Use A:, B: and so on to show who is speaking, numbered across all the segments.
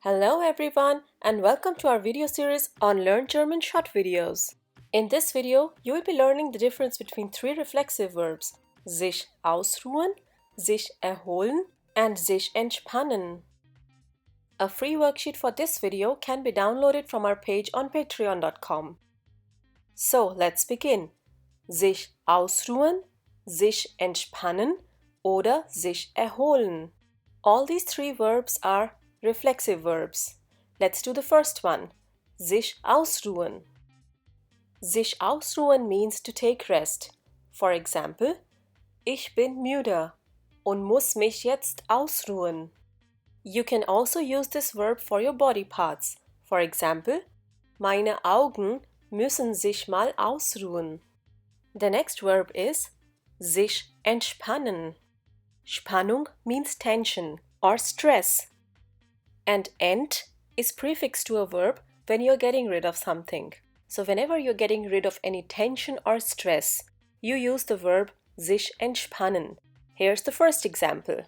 A: Hello everyone and welcome to our video series on Learn German short videos. In this video, you will be learning the difference between three reflexive verbs sich ausruhen, sich erholen and sich entspannen. A free worksheet for this video can be downloaded from our page on patreon.com. So let's begin. Sich ausruhen, sich entspannen oder sich erholen. All these three verbs are reflexive verbs. Let's do the first one. Sich ausruhen. Sich ausruhen means to take rest. For example, ich bin müde und muss mich jetzt ausruhen. You can also use this verb for your body parts. For example, meine Augen müssen sich mal ausruhen. The next verb is sich entspannen. Spannung means tension or stress. And ent is prefixed to a verb when you're getting rid of something. So whenever you're getting rid of any tension or stress, you use the verb sich entspannen. Here's the first example.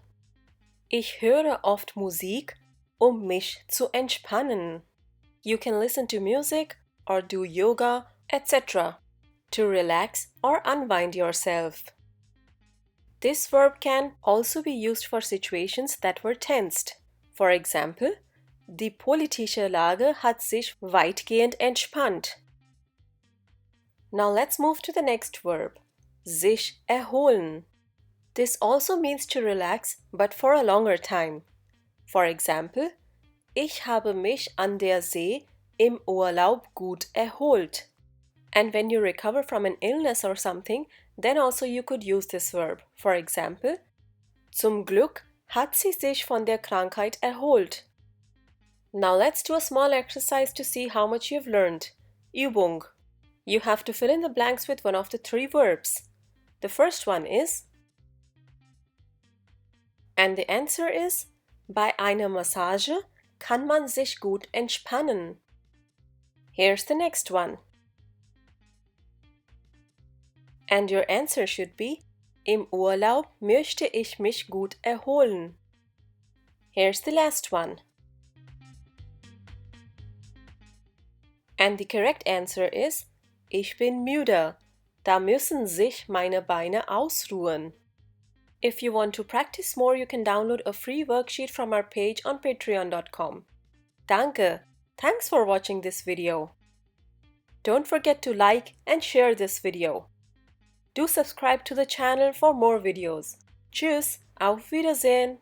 A: Ich höre oft Musik, mich zu entspannen. You can listen to music or do yoga, etc. to relax or unwind yourself. This verb can also be used for situations that were tensed. For example, die politische Lage hat sich weitgehend entspannt. Now let's move to the next verb, sich erholen. This also means to relax, but for a longer time. For example, ich habe mich an der See im Urlaub gut erholt. And when you recover from an illness or something, then also you could use this verb. For example, zum Glück hat sie sich von der Krankheit erholt. Now let's do a small exercise to see how much you've learned. Übung. You have to fill in the blanks with one of the three verbs. The first one is, and the answer is, bei einer Massage kann man sich gut entspannen. Here's the next one. And your answer should be, im Urlaub möchte ich mich gut erholen. Here's the last one. And the correct answer is, ich bin müde. Da müssen sich meine Beine ausruhen. If you want to practice more, you can download a free worksheet from our page on patreon.com. Danke! Thanks for watching this video. Don't forget to like and share this video. Do subscribe to the channel for more videos. Tschüss, auf Wiedersehen!